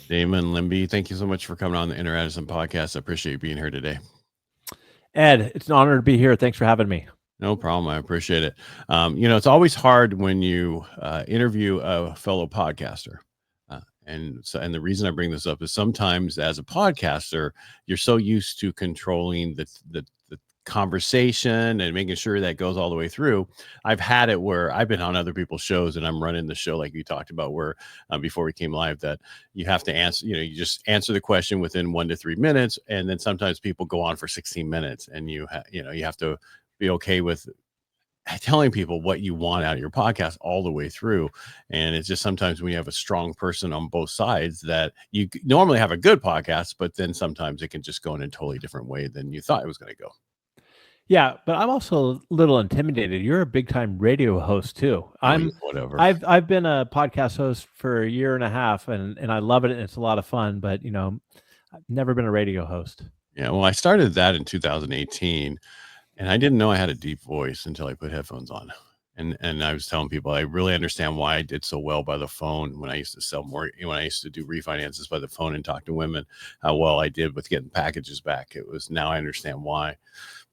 Damon Lembi, thank you so much for coming on the Inner Edison Podcast. I appreciate you being here today. Ed, it's an honor to be here. Thanks for having me. No problem. I appreciate it. It's always hard when you interview a fellow podcaster. And the reason I bring this up is sometimes as a podcaster, you're so used to controlling the conversation and making sure that goes all the way through. I've had it where I've been on other people's shows and I'm running the show like you talked about, where before we came live, that you have to answer, you just answer the question within 1 to 3 minutes, and then sometimes people go on for 16 minutes, and you have to be okay with telling people what you want out of your podcast all the way through. And it's just sometimes when you have a strong person on both sides, that you normally have a good podcast, but then sometimes it can just go in a totally different way than you thought it was going to go. Yeah, but I'm also a little intimidated. You're a big time radio host too. Whatever. I've been a podcast host for a year and a half, and I love it, and it's a lot of fun. But I've never been a radio host. Yeah, well, I started that in 2018, and I didn't know I had a deep voice until I put headphones on. And I was telling people I really understand why I did so well by the phone when I used to sell more, when I used to do refinances by the phone and talk to women, how well I did with getting packages back. Now I understand why.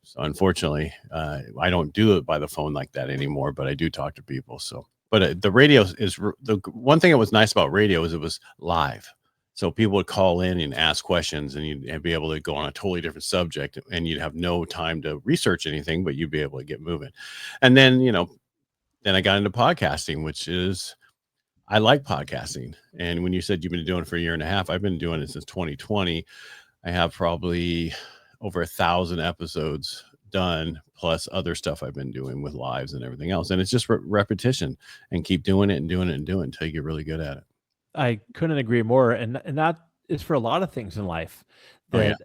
So unfortunately, I don't do it by the phone like that anymore, but I do talk to people. So, but the radio is the one thing that was nice about radio is it was live. So people would call in and ask questions, and you'd be able to go on a totally different subject, and you'd have no time to research anything, but you'd be able to get moving. And then, then I got into podcasting, which is, I like podcasting. And when you said you've been doing it for a year and a half, I've been doing it since 2020. I have probably over 1,000 episodes done, plus other stuff I've been doing with lives and everything else. And it's just repetition, and keep doing it and doing it and doing it until you get really good at it. I couldn't agree more. And that is for a lot of things in life, that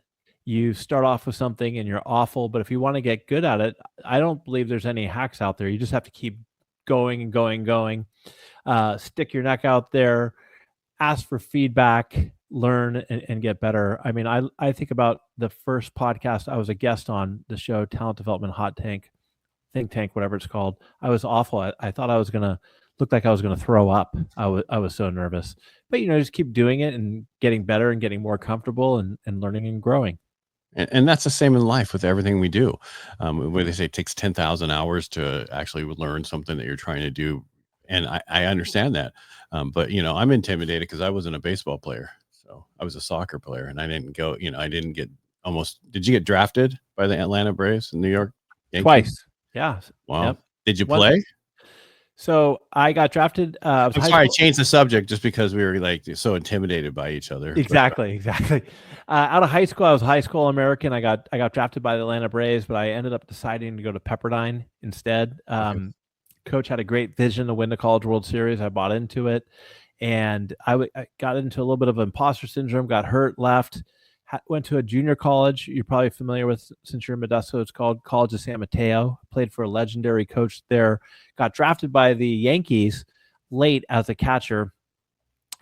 you start off with something and you're awful, but if you want to get good at it, I don't believe there's any hacks out there. You just have to keep going and going, stick your neck out there, ask for feedback, learn and get better. I mean, I think about the first podcast I was a guest on, the show Talent Development Think Tank, whatever it's called. I was awful. I thought I was going to look like I was going to throw up. I was so nervous, but just keep doing it and getting better and getting more comfortable and learning and growing. And that's the same in life with everything we do. Where they say it takes 10,000 hours to actually learn something that you're trying to do. And I understand that. But, I'm intimidated because I wasn't a baseball player. So I was a soccer player, and I didn't go, I didn't get did you get drafted by the Atlanta Braves in New York? Yankees? Twice. Yeah. Wow. Yep. Did you play? So I got drafted. I'm sorry, I changed the subject just because we were so intimidated by each other. Exactly. Out of high school, I was a high school American. I got drafted by the Atlanta Braves, but I ended up deciding to go to Pepperdine instead. Coach had a great vision to win the College World Series. I bought into it, and I got into a little bit of imposter syndrome. Got hurt, left. Went to a junior college you're probably familiar with since you're in Modesto. It's called College of San Mateo. Played for a legendary coach there. Got drafted by the Yankees late as a catcher,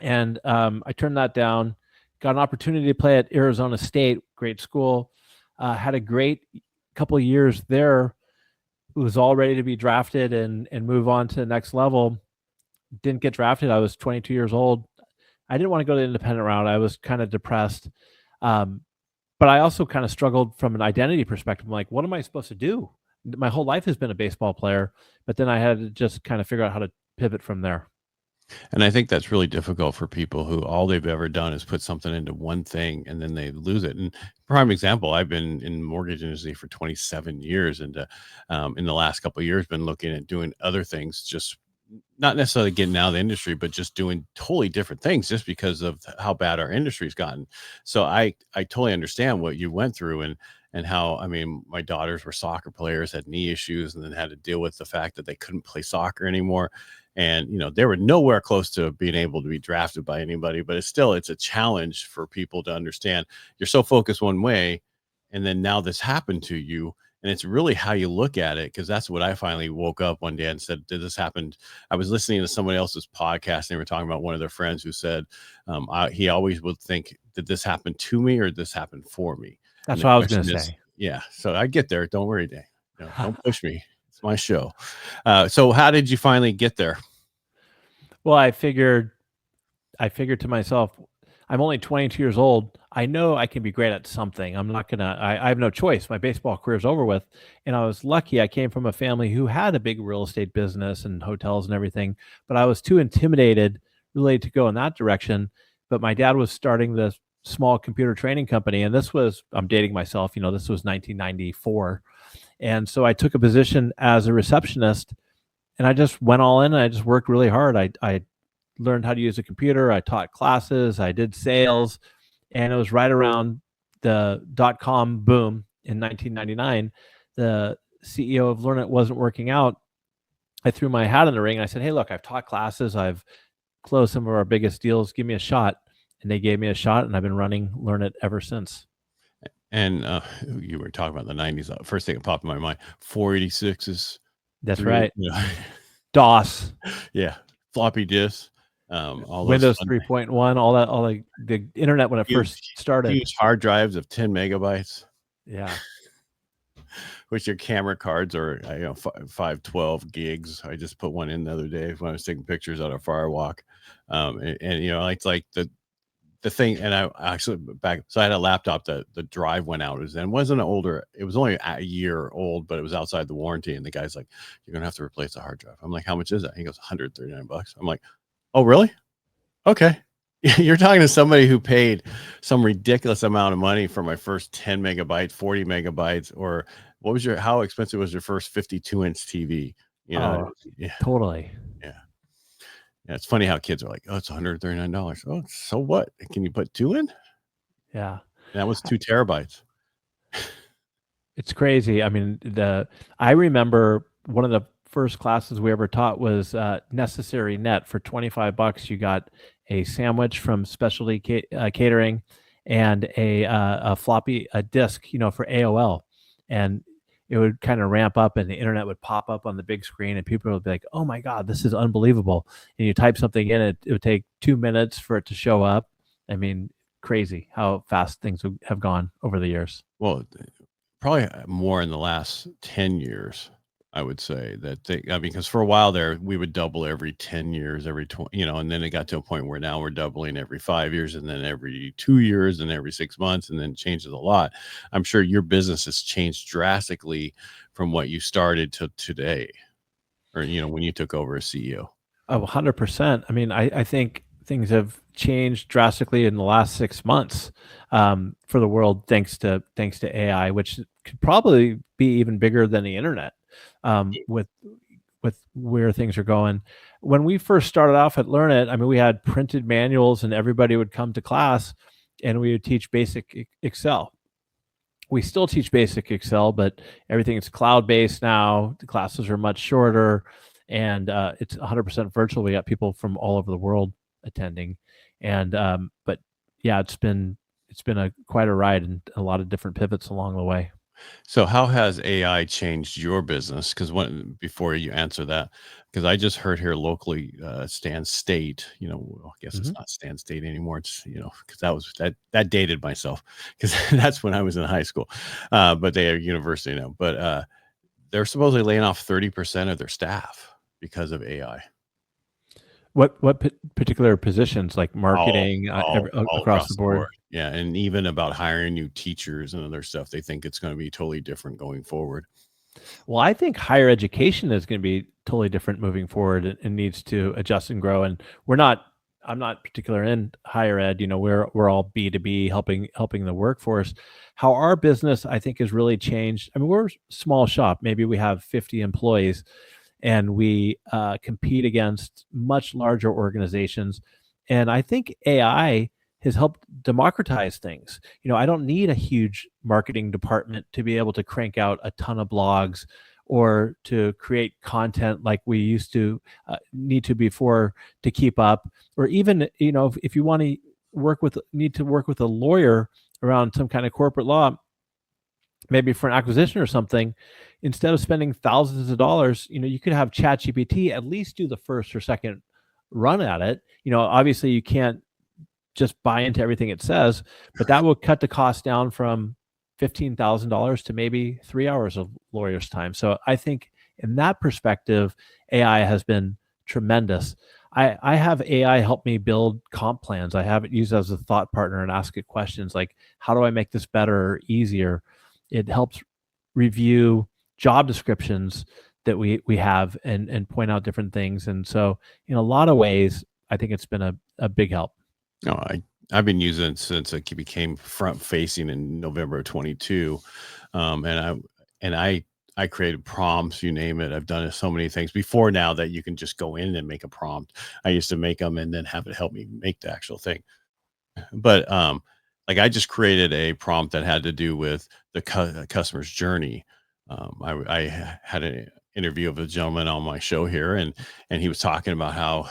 and I turned that down. Got an opportunity to play at Arizona State, great school. Had a great couple of years there. Was all ready to be drafted and move on to the next level. Didn't get drafted. I was 22 years old. I didn't want to go the independent route. I was kind of depressed. But I also kind of struggled from an identity perspective. I'm like, what am I supposed to do? My whole life has been a baseball player, but then I had to just kind of figure out how to pivot from there. And I think that's really difficult for people who all they've ever done is put something into one thing and then they lose it. And prime example, I've been in the mortgage industry for 27 years. And in the last couple of years, been looking at doing other things, just not necessarily getting out of the industry, but just doing totally different things just because of how bad our industry's gotten. So I totally understand what you went through and how, my daughters were soccer players, had knee issues, and then had to deal with the fact that they couldn't play soccer anymore. And, they were nowhere close to being able to be drafted by anybody, but it's a challenge for people to understand. You're so focused one way, and then now this happened to you. And it's really how you look at it, because that's what I finally woke up one day and said, did this happen? I was listening to somebody else's podcast, and they were talking about one of their friends who said he always would think, did this happen to me or did this happen for me? That's what I was going to say. Yeah. So I get there. Don't worry, Dave. No, don't push me. It's my show. So how did you finally get there? Well, I figured to myself, I'm only 22 years old. I know I can be great at something. I'm not gonna. I have no choice. My baseball career is over with, and I was lucky. I came from a family who had a big real estate business and hotels and everything, but I was too intimidated really to go in that direction. But my dad was starting this small computer training company, and this was, I'm dating myself. This was 1994, and so I took a position as a receptionist, and I just went all in, and I just worked really hard. I learned how to use a computer. I taught classes. I did sales, and it was right around the .com boom in 1999. The CEO of Learnit wasn't working out. I threw my hat in the ring. I said, "Hey, look, I've taught classes. I've closed some of our biggest deals. Give me a shot." And they gave me a shot, and I've been running Learnit ever since. And you were talking about the 90s. First thing that popped in my mind, 486s. That's right. DOS. Yeah. Floppy disks. All Windows 3.1, all the internet when it first started. Huge hard drives of 10 megabytes. Yeah. Which your camera cards are, 512 gigs. I just put one in the other day when I was taking pictures out of Firewalk. It's like the thing, and I actually so I had a laptop that the drive went out. It wasn't older. It was only a year old, but it was outside the warranty. And the guy's like, "You're going to have to replace the hard drive." I'm like, "How much is that?" He goes, $139. I'm like, "Oh, really? Okay." You're talking to somebody who paid some ridiculous amount of money for my first 10 megabytes, 40 megabytes, or how expensive was your first 52-inch TV? Totally. Yeah, it's funny how kids are like, "Oh, it's $139. Oh, so what? Can you put 2 in?" Yeah. That was 2 terabytes. It's crazy. I mean, I remember one of the first classes we ever taught was Necessary Net. For $25, you got a sandwich from Specialty Catering and a floppy disk, for AOL, and it would kind of ramp up, and the internet would pop up on the big screen, and people would be like, "Oh my God, this is unbelievable!" And you type something in, it would take 2 minutes for it to show up. I mean, crazy how fast things have gone over the years. Well, probably more in the last 10 years. I would say that because for a while there, we would double every 10 years, every 20, and then it got to a point where now we're doubling every 5 years, and then every 2 years, and every 6 months, and then it changes a lot. I'm sure your business has changed drastically from what you started to today, or, when you took over as CEO. Oh, 100%. I mean, I think things have changed drastically in the last 6 months for the world, thanks to AI, which could probably be even bigger than the internet. With where things are going. When we first started off at Learnit, I mean, we had printed manuals, and everybody would come to class, and we would teach basic Excel. We still teach basic Excel, but everything is cloud-based now. The classes are much shorter, and it's 100% virtual. We got people from all over the world attending, and but yeah, it's been quite a ride, and a lot of different pivots along the way. So how has AI changed your business? Because before you answer that, because I just heard here locally, Stan State, I guess it's not Stan State anymore. It's, because that dated myself, because that's when I was in high school. But they are university now. But they're supposedly laying off 30% of their staff because of AI. What particular positions, like marketing, all across the board? Yeah, and even about hiring new teachers and other stuff, they think it's going to be totally different going forward. Well, I think higher education is going to be totally different moving forward, and needs to adjust and grow. And I'm not particular in higher ed. We're all B2B, helping the workforce. How our business, I think, has really changed. I mean, we're a small shop. Maybe we have 50 employees, and we compete against much larger organizations. And I think AI has helped democratize things. I don't need a huge marketing department to be able to crank out a ton of blogs, or to create content like we used to need to before, to keep up. Or even, if you want to need to work with a lawyer around some kind of corporate law, maybe for an acquisition or something, instead of spending thousands of dollars, you could have ChatGPT at least do the first or second run at it. Obviously you can't just buy into everything it says, but that will cut the cost down from $15,000 to maybe 3 hours of lawyer's time. So I think in that perspective, AI has been tremendous. I have AI help me build comp plans. I have it used as a thought partner and ask it questions like, how do I make this better or easier? It helps review job descriptions that we have and point out different things. And so in a lot of ways, I think it's been a big help. No, I've been using it since it became front facing in November of 22. And I created prompts, you name it. I've done so many things before now that you can just go in and make a prompt. I used to make them and then have it help me make the actual thing. But like I just created a prompt that had to do with the customer's journey. I had an interview of a gentleman on my show here, and he was talking about how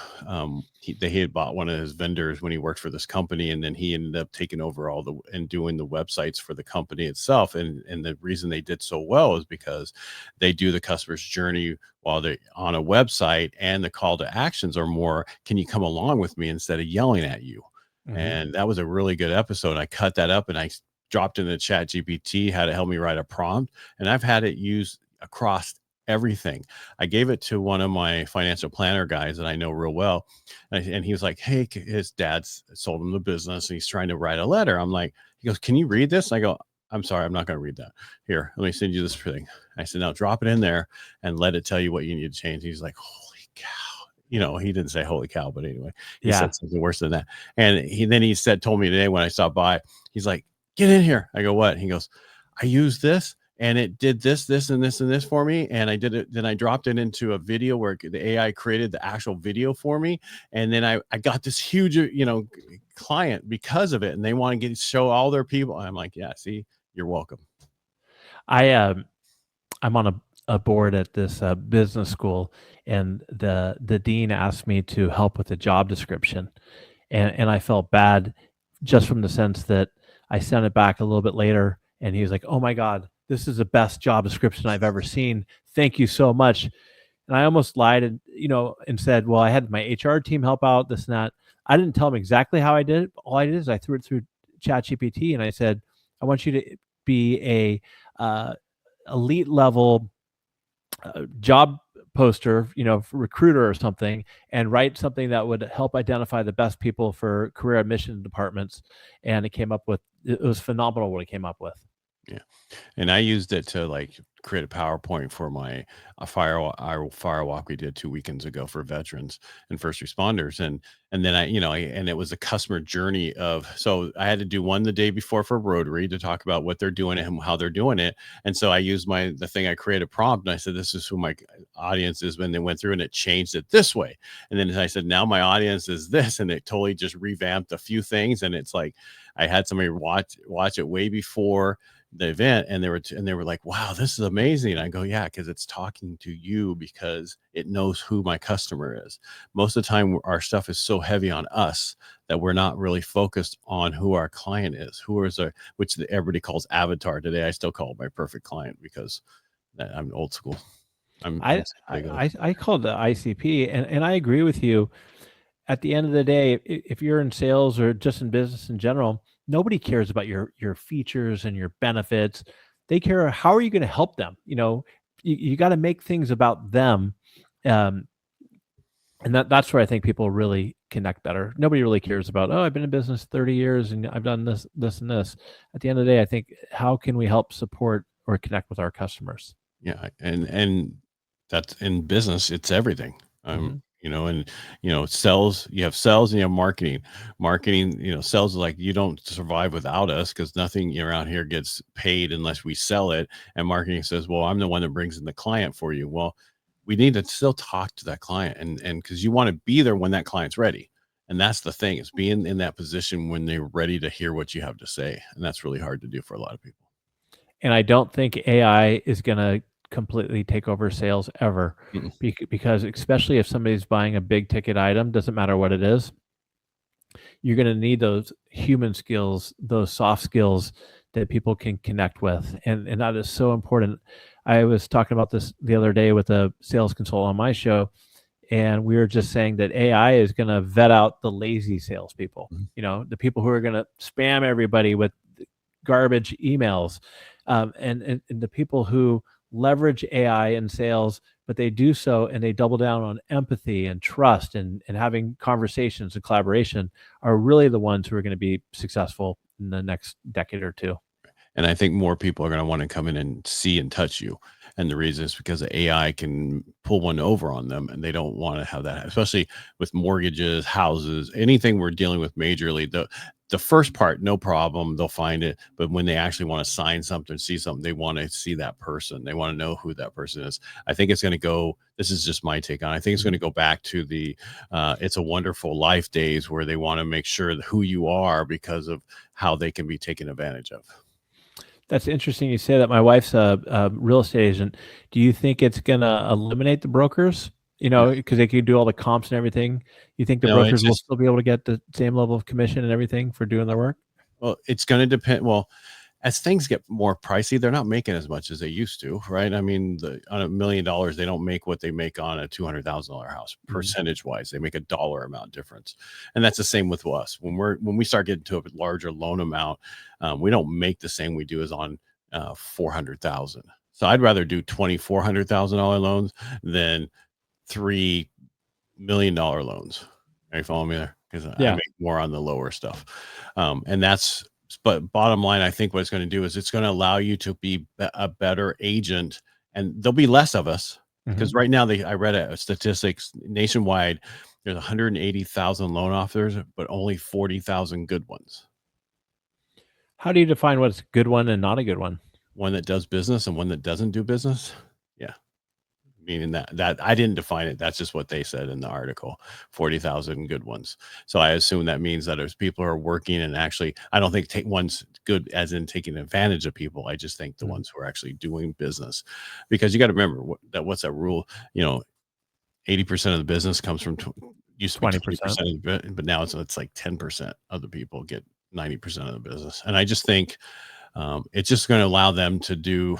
he had bought one of his vendors when he worked for this company, and then he ended up taking over all the and doing the websites for the company itself. And the reason they did so well is because they do the customer's journey while they're on a website, and the call to actions are more, can you come along with me instead of yelling at you? And that was a really good episode. I cut that up and I dropped into ChatGPT, had it help me write a prompt, and I've had it used across everything. I gave it to one of my financial planner guys that I know real well. And he was like, hey, his dad's sold him the business and he's trying to write a letter. I'm like, he goes, can you read this? I go, I'm sorry, I'm not going to read that. Here, let me send you this thing. I said, now drop it in there and let it tell you what you need to change. He's like, holy cow. He didn't say holy cow, but anyway, he said something worse than that. And he told me today when I stopped by, he's like, get in here. I go, what? He goes, I used this and it did this, and this for me. And I did it. Then I dropped it into a video where the AI created the actual video for me. And then I got this huge, client because of it. And they want to show all their people. I'm like, yeah, see, you're welcome. I'm on a board at this business school, and the dean asked me to help with the job description, and I felt bad just from the sense that I sent it back a little bit later, and he was like, "Oh my God, this is the best job description I've ever seen. Thank you so much." And I almost lied and said, "Well, I had my HR team help out, this and that." I didn't tell him exactly how I did it. All I did is I threw it through ChatGPT, and I said, "I want you to be a elite level job poster, for recruiter or something, and write something that would help identify the best people for career admission departments." And it was phenomenal what it came up with. Yeah. And I used it to create a PowerPoint for my fire walk we did 2 weekends ago for veterans and first responders. And then and it was a customer journey so I had to do one the day before for Rotary to talk about what they're doing and how they're doing it. And so I used the thing, I created a prompt and I said, this is who my audience is when they went through, and it changed it this way. And then I said, now my audience is this, and it totally just revamped a few things. And it's like, I had somebody watch it way before the event, and they were like, wow, this is amazing. I go, yeah, because it's talking to you because it knows who my customer is. Most of the time our stuff is so heavy on us that we're not really focused on who our client is, which everybody calls avatar today. I still call it my perfect client because I'm old school. I call it the ICP, and I agree with you. At the end of the day, if you're in sales or just in business in general, nobody cares about your features and your benefits. They care, how are you going to help them? You got to make things about them. And that's where I think people really connect better. Nobody really cares about, oh, I've been in business 30 years and I've done this, and this. At the end of the day, I think, how can we help support or connect with our customers? Yeah. And that's in business, it's everything. Sales, you have sales and you have marketing. Sales is like, you don't survive without us because nothing around here gets paid unless we sell it. And marketing says, well, I'm the one that brings in the client for you. Well, we need to still talk to that client and because you want to be there when that client's ready. And that's the thing, is being in that position when they're ready to hear what you have to say. And that's really hard to do for a lot of people. And I don't think AI is going to completely take over sales ever, because especially if somebody's buying a big ticket item, doesn't matter what it is, you're going to need those human skills, those soft skills that people can connect with. And that is so important. I was talking about this the other day with a sales consultant on my show, and we were just saying that AI is going to vet out the lazy salespeople, the people who are going to spam everybody with garbage emails, and the people who leverage AI in sales but they do so and they double down on empathy and trust and having conversations and collaboration are really the ones who are going to be successful in the next decade or two. And I think more people are going to want to come in and see and touch you. And the reason is because the AI can pull one over on them, and they don't want to have that, especially with mortgages, houses, anything we're dealing with majorly. The first part, no problem, they'll find it. But when they actually want to sign something, see something, they want to see that person. They want to know who that person is. I think it's going to go, this is just my take on it. I think it's going to go back to the It's a Wonderful Life days, where they want to make sure who you are because of how they can be taken advantage of. That's interesting you say that. My wife's a real estate agent. Do you think it's going to eliminate the brokers? Because they can do all the comps and everything. You think the brokers will still be able to get the same level of commission and everything for doing their work? Well, it's going to depend. Well, as things get more pricey, they're not making as much as they used to, right? I mean, on $1 million, they don't make what they make on a $200,000 house. Percentage wise, they make a dollar amount difference, and that's the same with us. When we start getting to a larger loan amount, we don't make the same we do as on $400,000. So I'd rather do $2,400,000 loans than $3 million loans. Are you following me there? Because I make more on the lower stuff, but bottom line, I think what it's going to do is it's going to allow you to be a better agent, and there'll be less of us because right now I read a statistics nationwide. There's 180,000 loan officers, but only 40,000 good ones. How do you define what's a good one and not a good one? One that does business and one that doesn't do business. Yeah. Meaning that I didn't define it. That's just what they said in the article, 40,000 good ones. So I assume that means that there's people who are working and actually, I don't think one's good as in taking advantage of people. I just think the ones who are actually doing business, because you got to remember what's that rule, 80% of the business comes from used to be 20%, but now it's like 10% of the people get 90% of the business. And I just think, it's just going to allow them to do,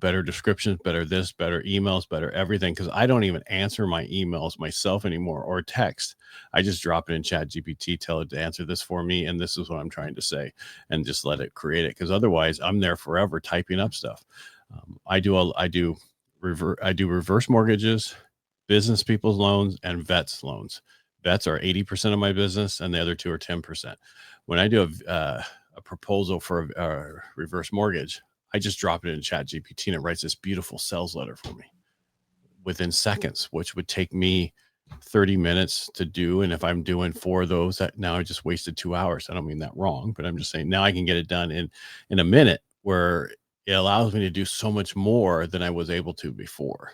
better descriptions, better this, better emails, better everything. Because I don't even answer my emails myself anymore or text. I just drop it in ChatGPT, tell it to answer this for me, and this is what I'm trying to say, and just let it create it. Because otherwise, I'm there forever typing up stuff. I do reverse mortgages, business people's loans, and vets loans. Vets are 80% of my business, and the other two are 10%. When I do a proposal for a reverse mortgage, I just drop it in ChatGPT and it writes this beautiful sales letter for me within seconds, which would take me 30 minutes to do. And if I'm doing 4 of those, now I just wasted 2 hours. I don't mean that wrong, but I'm just saying now I can get it done in a minute, where it allows me to do so much more than I was able to before.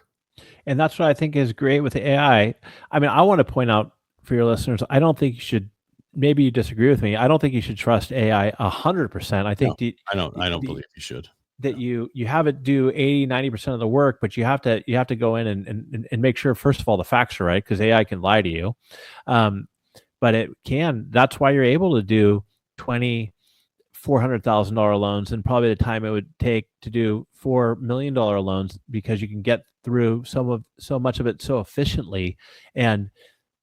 And that's what I think is great with the AI. I mean, I want to point out for your listeners, I don't think you should, maybe you disagree with me, I don't think you should trust AI 100%. I think I don't believe you should. That you have it do 80-90% of the work, but you have to go in and make sure, first of all, the facts are right, because AI can lie to you. But that's why you're able to do $400,000 loans, and probably the time it would take to do $4 million loans, because you can get through so much of it so efficiently, and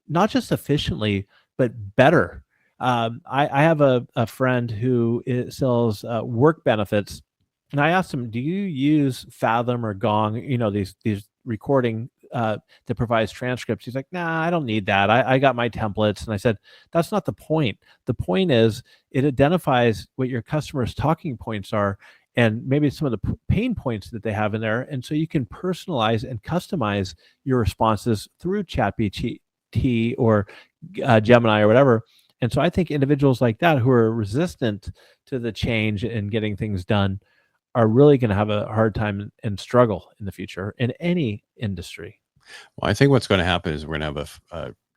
not just efficiently, but better. I have a friend who sells work benefits, and I asked him, "Do you use Fathom or Gong? These recording that provides transcripts?" He's like, "Nah, I don't need that. I got my templates." And I said, "That's not the point. The point is it identifies what your customers' talking points are, and maybe some of the pain points that they have in there, and so you can personalize and customize your responses through ChatGPT or Gemini or whatever." And so I think individuals like that who are resistant to the change and getting things done are really going to have a hard time and struggle in the future in any industry. Well, I think what's going to happen is we're going to have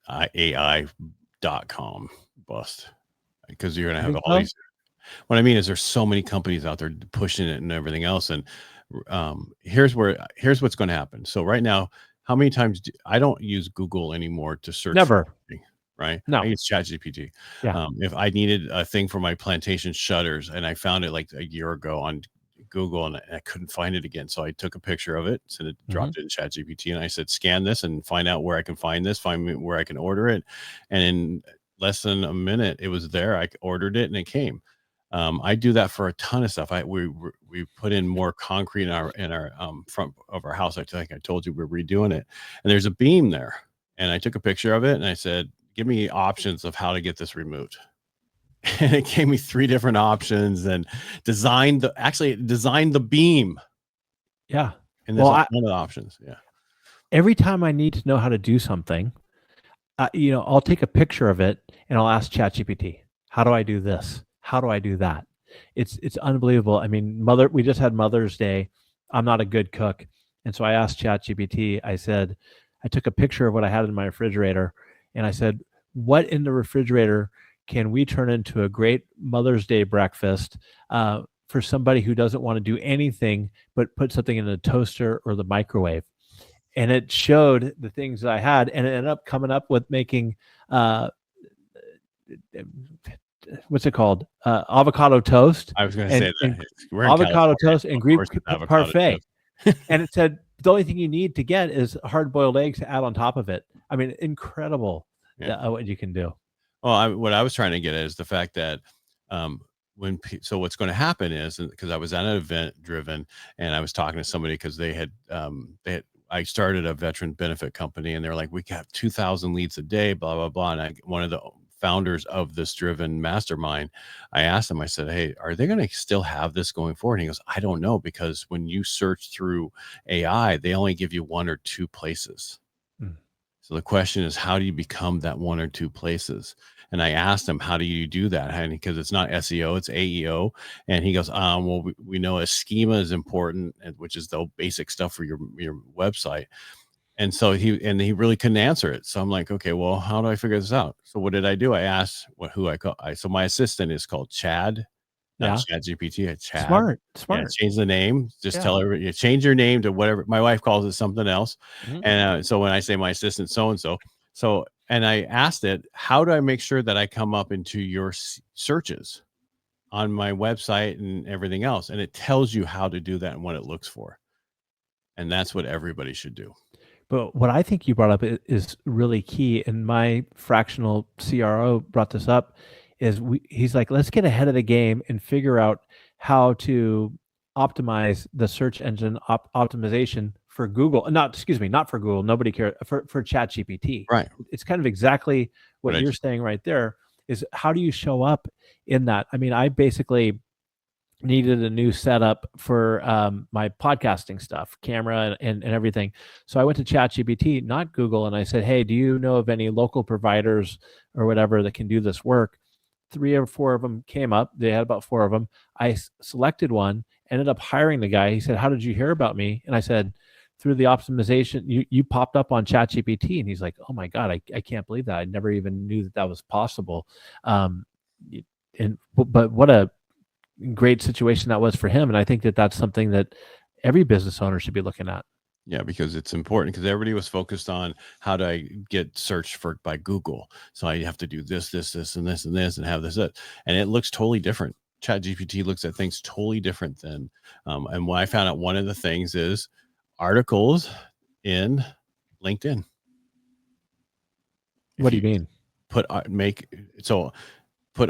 a AI.com bust, because you're going to have all these. What I mean is there's so many companies out there pushing it and everything else. And here's what's going to happen. So right now, how many times I don't use Google anymore to search? Never. For anything, right? No. I use ChatGPT. Yeah. If I needed a thing for my plantation shutters and I found it like a year ago on Google and I couldn't find it again, so I took a picture of it, so it dropped it in ChatGPT, and I said, scan this and find out where I can find this, find where I can order it. And in less than a minute, it was there. I ordered it and it came. I do that for a ton of stuff. We put in more concrete in our front of our house. I think I told you we're redoing it, and there's a beam there. And I took a picture of it and I said, "Give me options of how to get this removed." And it gave me 3 different options and designed the beam. Yeah. And that's one of the options. Yeah. Every time I need to know how to do something, I'll take a picture of it and I'll ask ChatGPT, how do I do this? How do I do that? It's unbelievable. I mean, we just had Mother's Day. I'm not a good cook. And so I asked ChatGPT, I took a picture of what I had in my refrigerator and I said, what in the refrigerator can we turn into a great Mother's Day breakfast for somebody who doesn't want to do anything but put something in the toaster or the microwave? And it showed the things that I had, and it ended up coming up with making what's it called? Avocado toast. I was going to say that. Avocado toast and Greek parfait. And it said the only thing you need to get is hard-boiled eggs to add on top of it. I mean, incredible what you can do. Well, what I was trying to get at is the fact that so what's going to happen is, because I was at an event driven and I was talking to somebody because I started a veteran benefit company and they're like, we got 2,000 leads a day, blah, blah, blah. And one of the founders of this driven mastermind, I asked him, I said, hey, are they going to still have this going forward? And he goes, I don't know, because when you search through AI, they only give you 1 or 2 places. So the question is, how do you become that 1 or 2 places? And I asked him, how do you do that? And because it's not SEO, it's AEO. And he goes, well, we know a schema is important, which is the basic stuff for your website. And so he really couldn't answer it. So I'm like, okay, well, how do I figure this out? So what did I do? I asked who I call. So my assistant is called Chad. Not ChatGPT, Chad. Smart. Yeah, change the name. Just tell everybody, you change your name to whatever. My wife calls it something else. And so when I say my assistant so-and-so, and I asked it, how do I make sure that I come up into your searches on my website and everything else? And it tells you how to do that and what it looks for. And that's what everybody should do. But what I think you brought up is really key. And my fractional CRO brought this up. He's like, let's get ahead of the game and figure out how to optimize the search engine optimization for Google. Not for Google. Nobody cares for ChatGPT. Right. It's kind of exactly what you're saying right there. Is how do you show up in that? I mean, I basically needed a new setup for my podcasting stuff, camera and everything. So I went to ChatGPT, not Google, and I said, hey, do you know of any local providers or whatever that can do this work? 3 or 4 of them came up. They had about 4 of them. I selected one, ended up hiring the guy. He said, how did you hear about me? And I said, through the optimization, you popped up on ChatGPT. And he's like, oh my God, I can't believe that. I never even knew that was possible. But what a great situation that was for him. And I think that that's something that every business owner should be looking at. Yeah, because it's important, because everybody was focused on how do I get searched for by Google. So I have to do this, and this, and have this. And it looks totally different. ChatGPT looks at things totally different than, and what I found out, one of the things is articles in LinkedIn. What do you mean? Put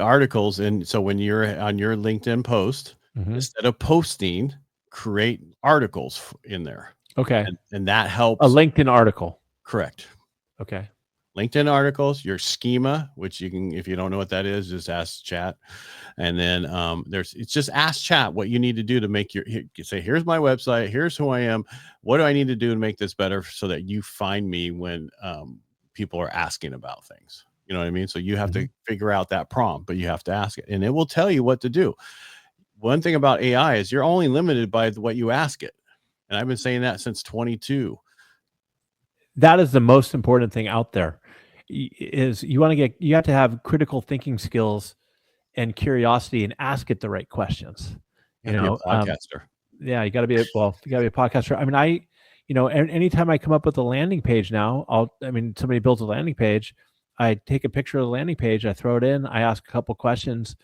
articles in. So when you're on your LinkedIn post, instead of posting, create articles in there. Okay. And that helps. A LinkedIn article. Correct. Okay. LinkedIn articles, your schema, which you can, if you don't know what that is, just ask Chat. And then it's just ask Chat what you need to do to make say, here's my website, here's who I am. What do I need to do to make this better so that you find me when people are asking about things? You know what I mean? So you have to figure out that prompt, but you have to ask it, and it will tell you what to do. One thing about AI is you're only limited by what you ask it. And I've been saying that since 22. That is the most important thing out there. Is you have to have critical thinking skills and curiosity and ask it the right questions. You know, be a podcaster. Yeah, you got to be a podcaster. I mean, anytime I come up with a landing page now, somebody builds a landing page, I take a picture of the landing page, I throw it in, I ask a couple questions,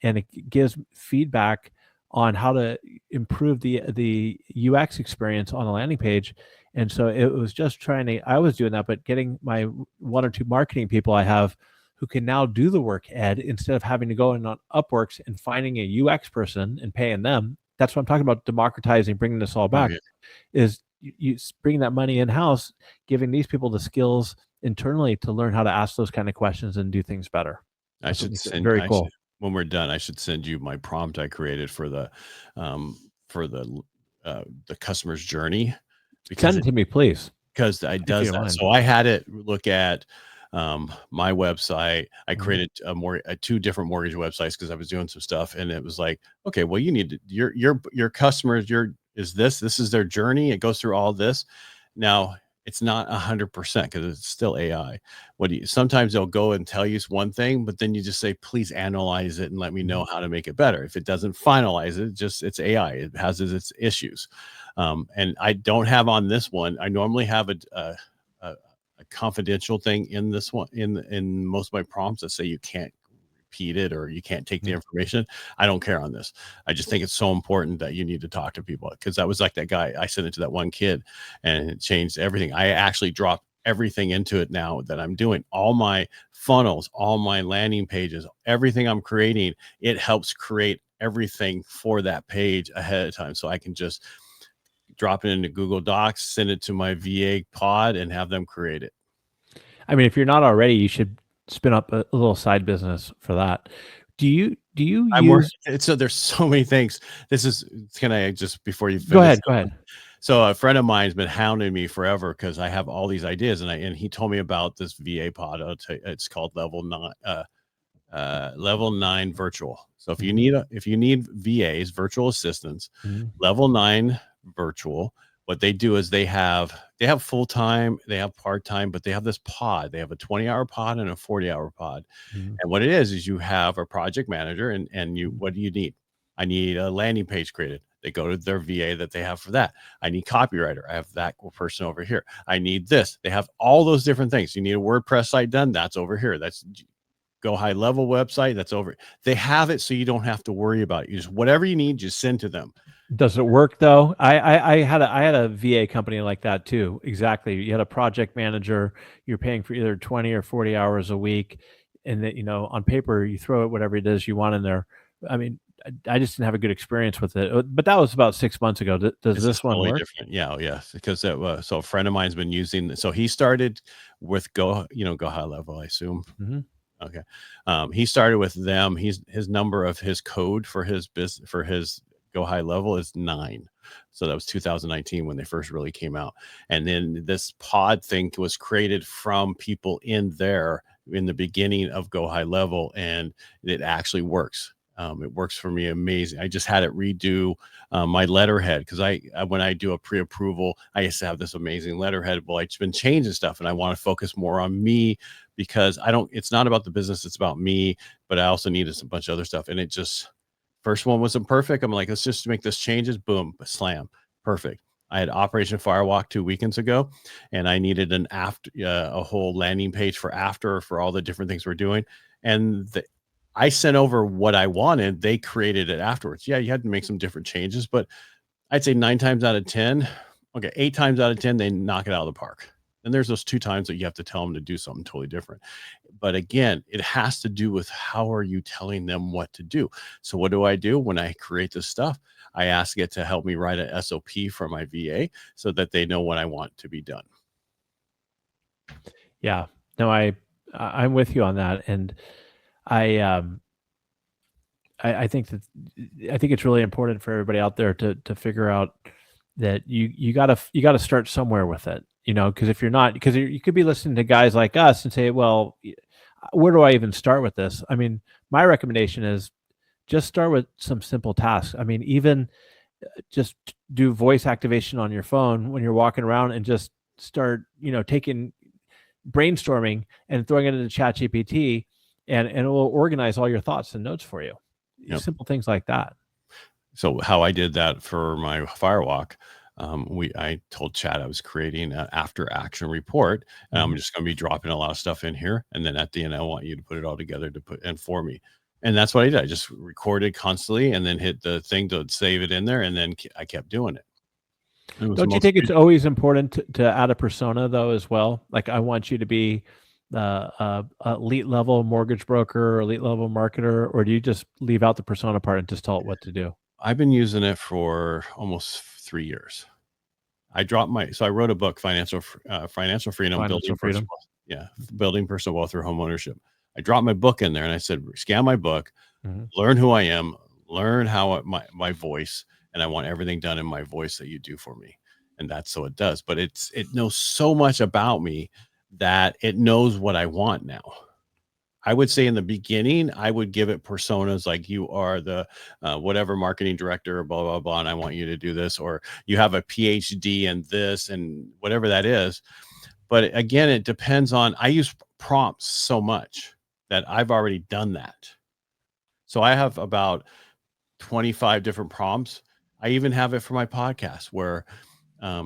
and it gives feedback on how to improve the UX experience on a landing page. And so it was just I was doing that, but getting my 1 or 2 marketing people I have who can now do the work, Ed, instead of having to go in on Upworks and finding a UX person and paying them. That's what I'm talking about, democratizing, bringing this all back, is you bring that money in-house, giving these people the skills internally to learn how to ask those kind of questions and do things better. I should send very cool. when we're done, I should send you my prompt I created for the customer's journey. Send it to me, please. Because I does that. So I had it look at my website. I created two different mortgage websites because I was doing some stuff, and it was like, okay, well, you need to, your customers, this is their journey. It goes through all this. Now it's not 100% because it's still AI. Sometimes they'll go and tell you one thing, but then you just say, please analyze it and let me know how to make it better. If it doesn't finalize it, it's AI. It has its issues. And I don't have on this one. I normally have a confidential thing in this one, in most of my prompts that say you can't repeat it or you can't take the information. I don't care on this. I just think it's so important that you need to talk to people, because that was like that guy. I sent it to that one kid and it changed everything. I actually dropped everything into it now that I'm doing. All my funnels, all my landing pages, everything I'm creating, it helps create everything for that page ahead of time. So I can just drop it into Google Docs, send it to my VA pod, and have them create it. I mean, if you're not already, you should spin up a little side business for that. Do you use? So there's so many things. Can I just, before you finish? Go ahead. So a friend of mine's been hounding me forever because I have all these ideas, and he told me about this VA pod. It's called Level 9 Virtual. So if you need VAs, virtual assistants, Level 9 Virtual, what they do is they have full-time, they have part-time, but they have this pod. They have a 20-hour pod and a 40-hour pod. And what it is you have a project manager, and what do you need? I need a landing page created. They go to their VA that they have for that. I need copywriter. I have that person over here. I need this. They have all those different things. You need a WordPress site done. That's over here. That's Go High Level website. That's over. They have it so you don't have to worry about it. You just, whatever you need, just send to them. Does it work though? I had a VA company like that too. Exactly. You had a project manager. You're paying for either 20 or 40 hours a week, and that, on paper you throw it whatever it is you want in there. I mean, I just didn't have a good experience with it. But that was about 6 months ago. Does this one work? Different? Yeah. Because so a friend of mine's been using. So he started with Go High Level, I assume. Okay. He started with them. His number of his code for his business, for his Go High Level, is 9. So that was 2019 when they first really came out. And then this pod thing was created from people in there in the beginning of Go High Level, and it actually works. It works for me amazing. I just had it redo my letterhead, because when I do a pre-approval, I used to have this amazing letterhead. Well, I've been changing stuff, and I want to focus more on me, because it's not about the business, it's about me. But I also needed a bunch of other stuff, and it just, first one wasn't perfect. I'm like, let's just make this changes. Boom, slam, perfect. I had Operation Firewalk 2 weekends ago, and I needed a whole landing page for all the different things we're doing, and I sent over what I wanted. They created it afterwards. Yeah, you had to make some different changes, but I'd say 8 times out of 10, they knock it out of the park. And there's those 2 times that you have to tell them to do something totally different. But again, it has to do with how are you telling them what to do. So what do when I create this stuff? I ask it to help me write an SOP for my VA so that they know what I want to be done. Yeah, no, I'm with you on that. And I think it's really important for everybody out there to figure out that you gotta start somewhere with it, because if you're not, because you could be listening to guys like us and say, well, where do I even start with this? I mean, my recommendation is just start with some simple tasks. I mean, even just do voice activation on your phone when you're walking around, and just start, taking brainstorming and throwing it into ChatGPT, and it will organize all your thoughts and notes for you. Yep. Simple things like that. So how I did that for my Firewalk, I told Chat I was creating an after action report, and I'm just going to be dropping a lot of stuff in here. And then at the end, I want you to put it all together for me. And that's what I did. I just recorded constantly and then hit the thing to save it in there. And then I kept doing it. Don't you think it's always important to add a persona though, as well? Like, I want you to be elite level mortgage broker or elite level marketer, or do you just leave out the persona part and just tell it what to do? I've been using it for almost 3 years. I wrote a book, Financial Freedom, Financial freedom. Building personal wealth through home ownership. I dropped my book in there and I said, scan my book, Mm-hmm. learn who I am, learn how my voice, and I want everything done in my voice that you do for me. And that's so it does. But it knows so much about me that it knows what I want now. I would say in the beginning, I would give it personas like you are the whatever marketing director, blah, blah, blah, and I want you to do this, or you have a PhD in this and whatever that is. But again, it depends on, I use prompts so much that I've already done that. So I have about 25 different prompts. I even have it for my podcast where,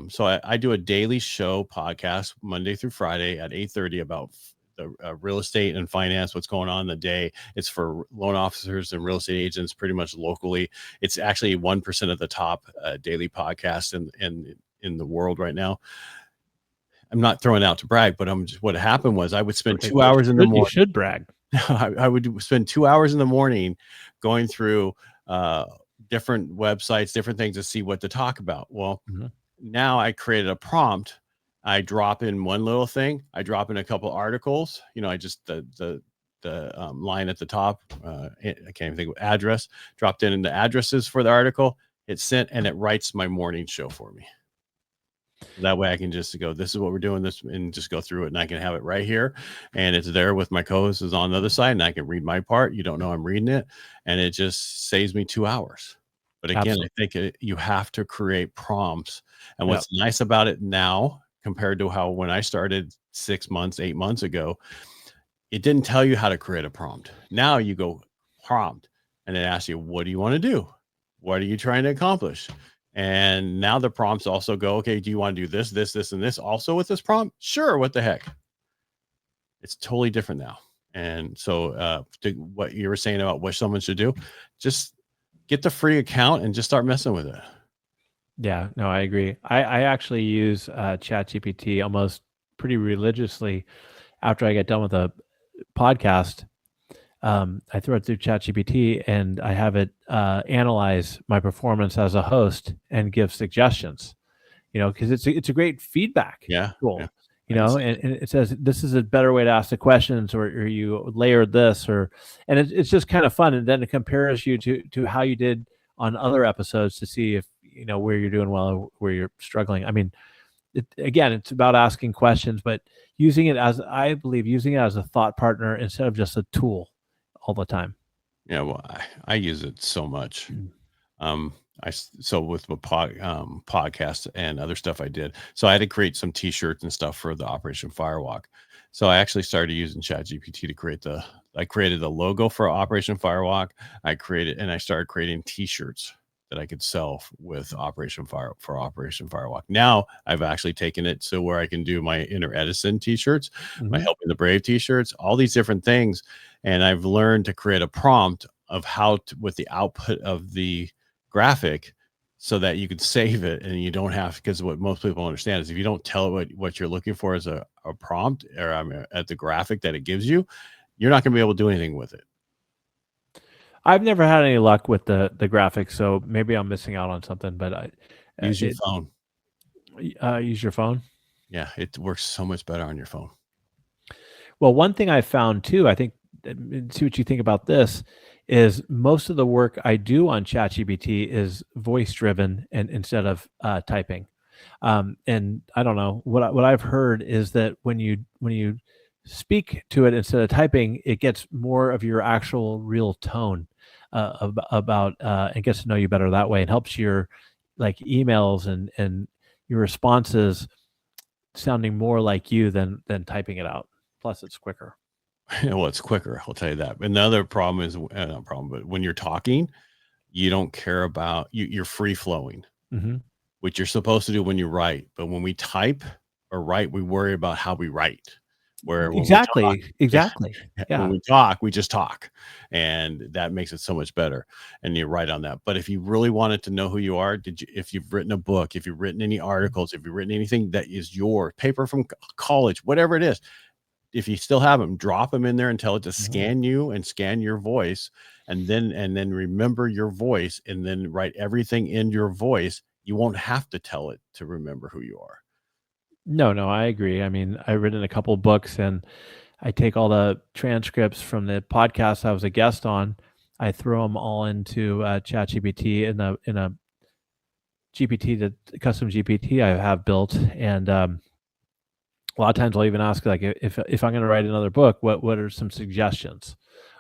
so I do a daily show podcast Monday through Friday at 8:30 about the real estate and finance, what's going on in the day. It's for loan officers and real estate agents pretty much locally. It's actually 1% of the top daily podcasts in the world right now. I'm not throwing out to brag, but what happened was I would spend 2 hours in the morning. You should brag. I would spend 2 hours in the morning going through different websites, different things to see what to talk about. Well, now I created a prompt. I drop in one little thing. I drop in a couple articles. I just the line at the top. I can't even think of address. Dropped in the addresses for the article. It sent and it writes my morning show for me. That way I can just go, this is what we're doing, this, and just go through it, and I can have it right here, and it's there with my co-host is on the other side, and I can read my part. You don't know I'm reading it, and it just saves me 2 hours. But again, absolutely. I think you have to create prompts, and what's nice about it now compared to how when I started 6 months, 8 months ago, it didn't tell you how to create a prompt. Now you go prompt, and it asks you, what do you want to do? What are you trying to accomplish? And now the prompts also go, okay, do you want to do this, this, this, and this also with this prompt? Sure. What the heck? It's totally different now. And so to what you were saying about what someone should do, just get the free account and just start messing with it. Yeah, no, I agree. I actually use ChatGPT almost pretty religiously after I get done with a podcast. I throw it through ChatGPT and I have it analyze my performance as a host and give suggestions, because it's a great feedback tool, and it says, this is a better way to ask the questions, or you layered this, and it's just kind of fun. And then it compares you to how you did on other episodes to see if, where you're doing well or where you're struggling. I mean, it's about asking questions, but using it as a thought partner instead of just a tool all the time. Yeah, well, I use it so much. So with the podcast and other stuff I did, so I had to create some T-shirts and stuff for the Operation Firewalk. So I actually started using ChatGPT to create I created the logo for Operation Firewalk. I started creating T-shirts that I could sell with Operation Firewalk. Now I've actually taken it to where I can do my Inner Edison T-shirts, my Helping the Brave T-shirts, all these different things. And I've learned to create a prompt of with the output of the graphic so that you could save it and you don't have, because what most people understand is if you don't tell it what you're looking for as a prompt or at the graphic that it gives you, you're not going to be able to do anything with it. I've never had any luck with the graphics, so maybe I'm missing out on something, but use your phone. Use your phone? Yeah, it works so much better on your phone. Well, one thing I found too, I think, see what you think about this, is most of the work I do on ChatGPT is voice driven and instead of typing. And I don't know, what I've heard is that when you speak to it instead of typing, it gets more of your actual real tone about and gets to know you better that way, and helps your like emails and your responses sounding more like you than typing it out. Plus it's quicker. Well, it's quicker, I'll tell you that. And the other problem is not problem, but when you're talking, you don't care about you're free flowing, which you're supposed to do when you write. But when we type or write, we worry about how we write. Exactly. When we talk, we just talk, and that makes it so much better. And you're right on that. But if you really wanted to know who you are, if you've written a book, if you've written any articles, if you've written anything that is your paper from college, whatever it is, if you still have them, drop them in there and tell it to scan you and scan your voice, and then remember your voice, and then write everything in your voice. You won't have to tell it to remember who you are. No, I agree. I mean, I've written a couple of books, and I take all the transcripts from the podcast I was a guest on. I throw them all into ChatGPT in a GPT, the custom GPT I have built, and a lot of times I'll even ask, like, if I'm going to write another book, what are some suggestions,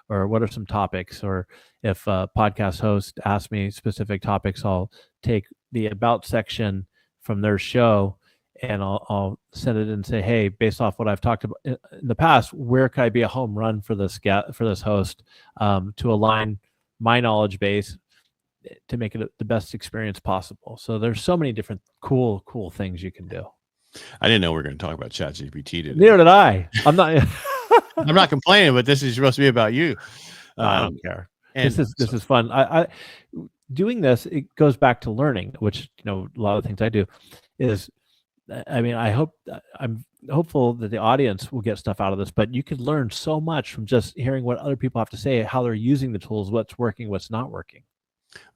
or what are some topics, or if a podcast host asks me specific topics, I'll take the about section from their show, and I'll send it and say, hey, based off what I've talked about in the past, where could I be a home run for this host, to align my knowledge base to make it the best experience possible. So there's so many different cool things you can do. I didn't know we were going to talk about ChatGPT today. Neither did I. I'm not. I'm not complaining, but this is supposed to be about you. I don't care. And this is fun. I doing this. It goes back to learning, which, a lot of the things I do is. I mean, I'm hopeful that the audience will get stuff out of this, but you could learn so much from just hearing what other people have to say, how they're using the tools, what's working, what's not working.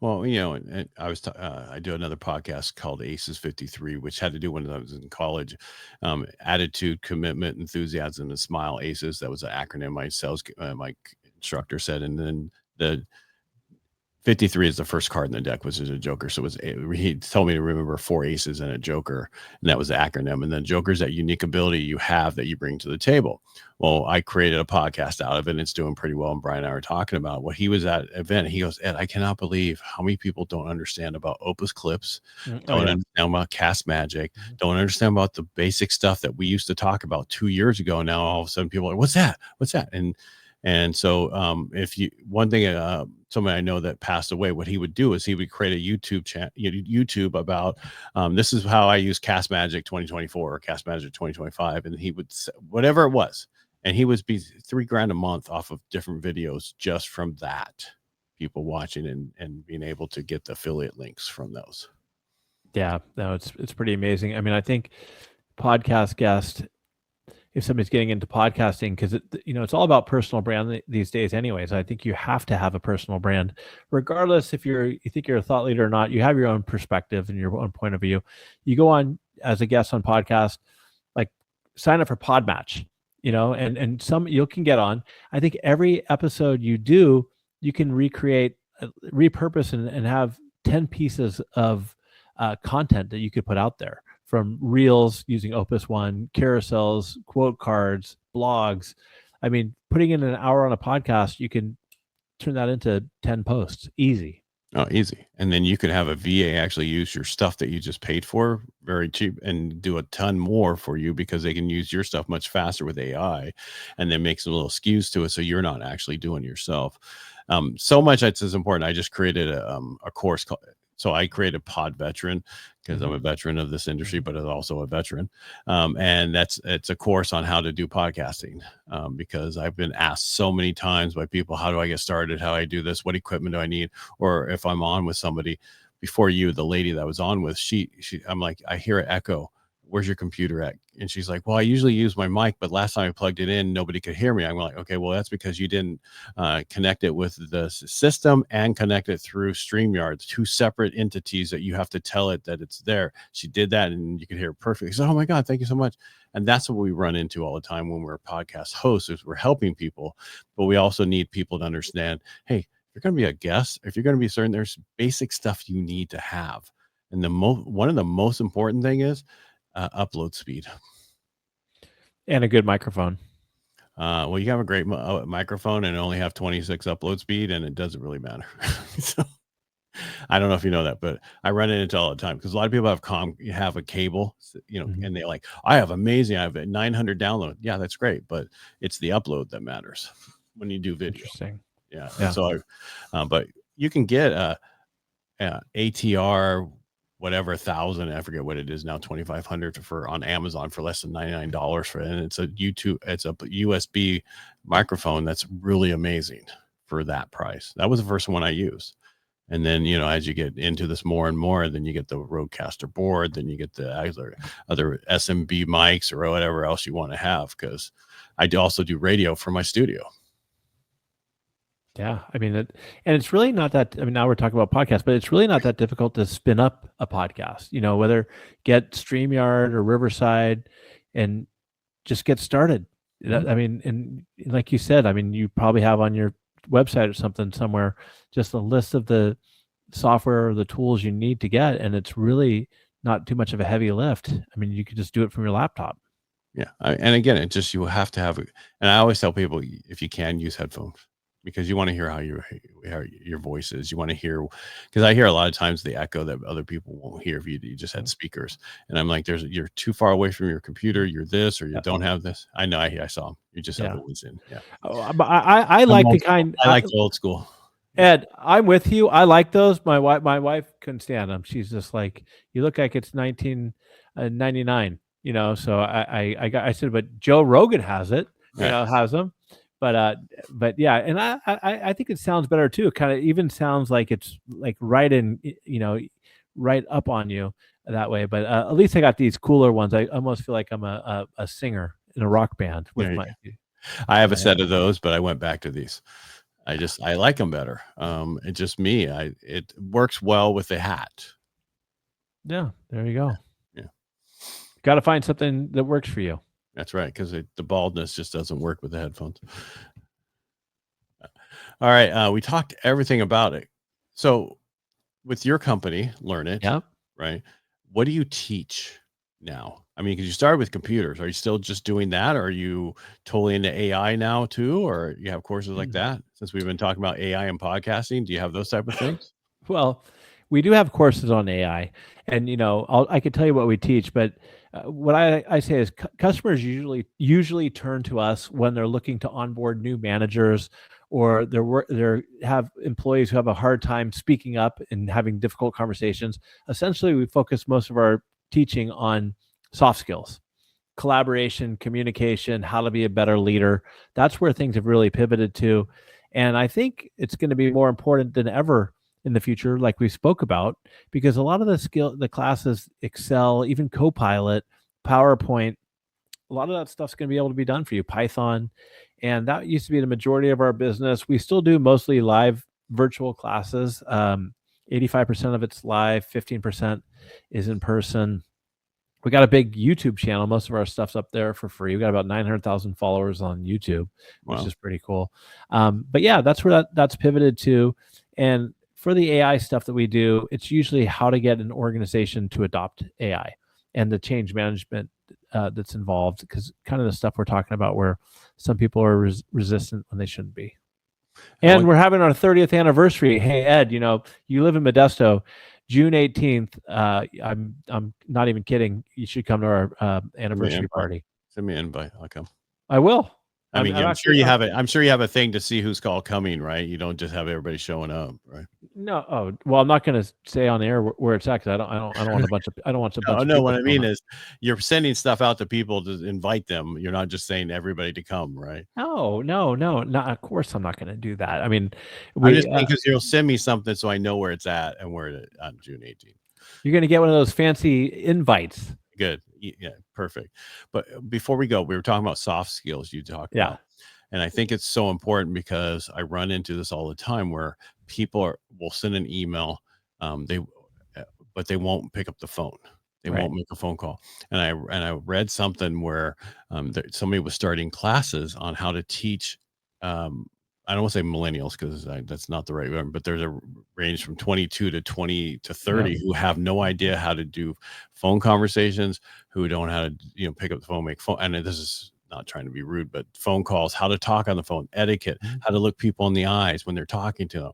Well, and I do another podcast called Aces 53, which had to do when I was in college. Attitude, commitment, enthusiasm, and smile. Aces. That was an acronym my instructor said, and then the 53 is the first card in the deck, which is a joker. So he told me to remember 4 aces and a joker, and that was the acronym. And then joker is that unique ability you have that you bring to the table. Well, I created a podcast out of it, and it's doing pretty well. And Brian and I were talking about what he was at an event. He goes, Ed, I cannot believe how many people don't understand about Opus Clips, don't understand about Cast Magic, don't understand about the basic stuff that we used to talk about 2 years ago. Now all of a sudden people are, what's that? And so one thing, somebody I know that passed away, what he would do is he would create a YouTube channel, YouTube about, this is how I use Cast Magic 2024 or Cast Magic 2025. And he would, whatever it was, and he would be $3,000 a month off of different videos just from that, people watching and being able to get the affiliate links from those. Yeah, no, it's pretty amazing. I mean, I think podcast guest, if somebody's getting into podcasting, because it's all about personal brand these days anyways. I think you have to have a personal brand, regardless if you think you're a thought leader or not. You have your own perspective and your own point of view. You go on as a guest on podcast, like sign up for Podmatch, and some you can get on. I think every episode you do, you can recreate, repurpose, and have 10 pieces of content that you could put out there. From reels using Opus One, carousels, quote cards, blogs. I mean, putting in an hour on a podcast, you can turn that into 10 posts. Easy. Oh, easy. And then you could have a VA actually use your stuff that you just paid for very cheap and do a ton more for you, because they can use your stuff much faster with AI, and then make some little skews to it, so you're not actually doing it yourself. So much that's as important. I just created a course called. So I created Pod Veteran because I'm a veteran of this industry, but I'm also a veteran. And it's a course on how to do podcasting, because I've been asked so many times by people, how do I get started? How do I do this? What equipment do I need? Or if I'm on with somebody before you, the lady that I was on with, I'm like, I hear an echo. Where's your computer at? And she's like, well, I usually use my mic, but last time I plugged it in, nobody could hear me. I'm like, okay, well, that's because you didn't connect it with the system and connect it through StreamYard, 2 separate entities that you have to tell it that it's there. She did that, and you could hear it perfectly. So, oh my God, thank you so much. And that's what we run into all the time when we're podcast hosts, is we're helping people, but we also need people to understand, hey, if you're going to be a guest, if you're going to be certain, there's basic stuff you need to have. And one of the most important thing is upload speed and a good microphone. Well, you have a great microphone and only have 26 upload speed, and it doesn't really matter. So I don't know if you know that, but I run into it all the time, because a lot of people have a cable, and they're like, I have 900 download. Yeah, that's great, but it's the upload that matters when you do video. Interesting. Yeah. So but you can get ATR whatever 1,000, I forget what it is now, 2,500 for on Amazon for less than $99 for it. And it's a USB microphone that's really amazing for that price. That was the first one I used. And then, as you get into this more and more, then you get the Rodecaster board, then you get the other SMB mics or whatever else you want to have. Because I also do radio for my studio. Yeah. I mean, and it's really not that, I mean, now we're talking about podcasts, but it's really not that difficult to spin up a podcast, whether get StreamYard or Riverside and just get started. I mean, and like you said, I mean, you probably have on your website or something somewhere, just a list of the software or the tools you need to get. And it's really not too much of a heavy lift. I mean, you could just do it from your laptop. Yeah. And again, it just, you have to have and I always tell people, if you can, use headphones, because you want to hear how your voice is. You want to hear, because I hear a lot of times the echo that other people won't hear if you just had speakers. And I'm like, you're too far away from your computer. You're this, or you don't have this. I know. I saw them. You just have the ones in. Yeah. Oh, but I like the kind. I like the old school. Ed, I'm with you. I like those. My wife couldn't stand them. She's just like, you look like it's 1999. So I said, but Joe Rogan has it. Has them. But yeah, and I think it sounds better too. It kind of even sounds like it's like right in, right up on you that way. But at least I got these cooler ones. I almost feel like I'm a singer in a rock band with I have a set of those, but I went back to these. I like them better. It's just me. It works well with the hat. Yeah, there you go. Yeah. Got to find something that works for you. That's right, because the baldness just doesn't work with the headphones. All right, we talked everything about it. So with your company, Learnit, right? What do you teach now? I mean, because you started with computers. Are you still just doing that? Or are you totally into AI now too? Or you have courses like that? Since we've been talking about AI and podcasting, do you have those type of things? Well, we do have courses on AI, and I could tell you what we teach, but what I say is customers usually turn to us when they're looking to onboard new managers, or they have employees who have a hard time speaking up and having difficult conversations. Essentially, we focus most of our teaching on soft skills, collaboration, communication, how to be a better leader. That's where things have really pivoted to. And I think it's going to be more important than ever in the future, like we spoke about, because a lot of the classes, Excel, even Copilot, PowerPoint, a lot of that stuff's going to be able to be done for you, Python. And that used to be the majority of our business. We still do mostly live virtual classes. 85% of it's live, 15% is in person. We got a big YouTube channel. Most of our stuff's up there for free. We got about 900,000 followers on YouTube, which is pretty cool. But yeah, that's where that's pivoted to. And for the AI stuff that we do, it's usually how to get an organization to adopt AI and the change management that's involved, because kind of the stuff we're talking about where some people are resistant when they shouldn't be. And we're having our 30th anniversary. Hey, Ed, you live in Modesto. June 18th, I'm not even kidding. You should come to our anniversary party. Send me an invite. I'll come. I will. I mean, I'm sure you have it. I'm sure you have a thing to see who's called coming, right? You don't just have everybody showing up, right? No. Oh, well, I'm not going to say on the air where it's at, because I don't want a bunch of. I don't want a bunch. No, what I mean is, you're sending stuff out to people to invite them. You're not just saying everybody to come, right? No. Not. Of course, I'm not going to do that. I mean, I'm just because you'll send me something so I know where it's at and where it on June 18th. You're going to get one of those fancy invites. Good. Yeah, perfect. But before we go, we were talking about soft skills. You talked about. And I think it's so important, because I run into this all the time where people will send an email, but they won't pick up the phone. They won't make a phone call. And I read something where somebody was starting classes on how to teach. I don't want to say millennials, because that's not the right one, but there's a range from 22 to 20 to 30 who have no idea how to do phone conversations, who don't know how to pick up the phone, make phone. And this is not trying to be rude, but phone calls, how to talk on the phone, etiquette, how to look people in the eyes when they're talking to them.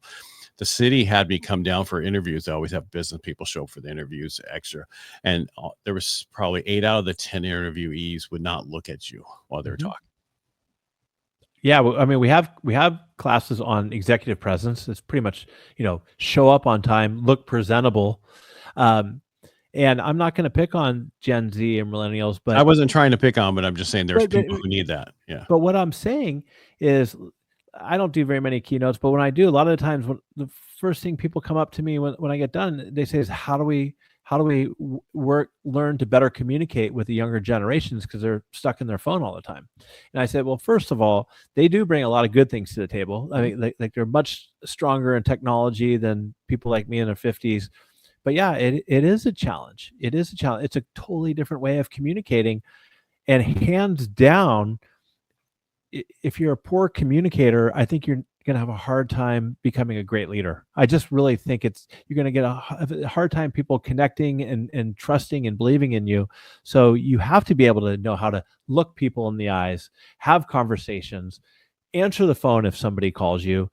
The city had me come down for interviews. I always have business people show up for the interviews extra. And there was probably 8 out of the 10 interviewees would not look at you while they were talking. Yeah, I mean, we have classes on executive presence. It's pretty much, show up on time, look presentable. And I'm not going to pick on Gen Z and millennials, but I wasn't trying to pick on, but I'm just saying there's people who need that. Yeah. But what I'm saying is, I don't do very many keynotes, but when I do, a lot of the times when the first thing people come up to me when I get done, they say is how do we learn to better communicate with the younger generations because they're stuck in their phone all the time. And I said, well, first of all, they do bring a lot of good things to the table. I mean, like they're much stronger in technology than people like me in their 50s. But yeah, it is a challenge. It is a challenge. It's a totally different way of communicating. And hands down, if you're a poor communicator, I think you're going to have a hard time becoming a great leader. I just really think you're going to get a hard time people connecting and trusting and believing in you. So you have to be able to know how to look people in the eyes, have conversations, answer the phone if somebody calls you.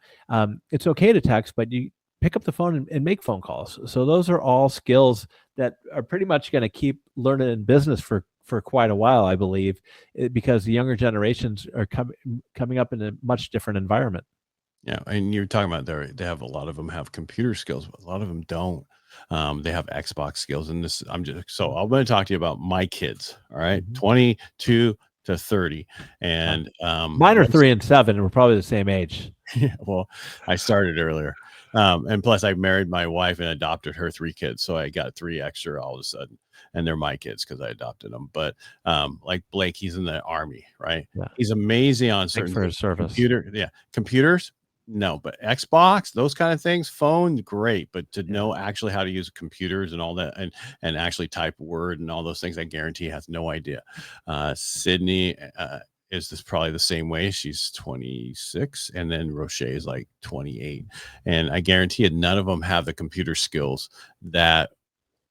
It's okay to text, but you pick up the phone and make phone calls. So those are all skills that are pretty much going to keep learning in business for quite a while, I believe, because the younger generations are coming up in a much different environment. Yeah, and you're talking about they have a lot of them have computer skills, but a lot of them don't. They have Xbox skills, and I'm going to talk to you about my kids. All right, 22 to 30, and mine are 3 and 7. We're probably the same age. Yeah, well, I started earlier. And plus I married my wife and adopted her 3 kids. So I got 3 extra all of a sudden, and they're my kids because I adopted them. But like Blake, he's in the Army, right? Yeah. He's amazing on certain for his service. Computers. No, but Xbox, those kind of things, phone, great. But to know actually how to use computers and all that and actually type Word and all those things, I guarantee he has no idea. Sydney, is this probably the same way? She's 26, and then Roche is like 28, and I guarantee you none of them have the computer skills that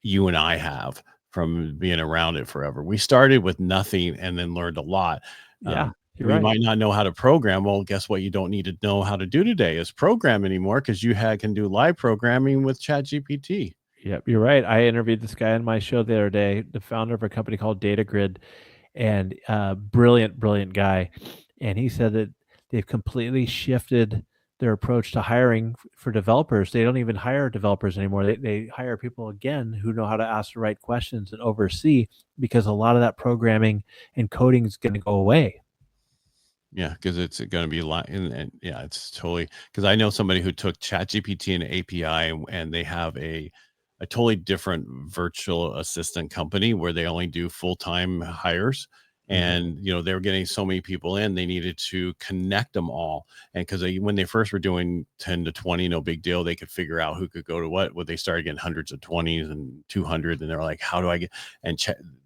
you and I have from being around it forever. We started with nothing and then learned a lot. You're we right. might not know how to program. Well, guess what? You don't need to know how to do today is program anymore, because you can do live programming with ChatGPT. Yep, you're right. I interviewed this guy on my show the other day, the founder of a company called DataGrid, and brilliant guy. And he said that they've completely shifted their approach to hiring for developers. They don't even hire developers anymore. They hire people again who know how to ask the right questions and oversee, because a lot of that programming and coding is going to go away. Yeah, because it's going to be and yeah, it's totally, because I know somebody who took ChatGPT and API, and they have a totally different virtual assistant company where they only do full-time hires. And they were getting so many people in, they needed to connect them all. And because when they first were doing 10 to 20, no big deal, they could figure out who could go to what. They started getting hundreds of 20s and 200, and they're like, how do I get? And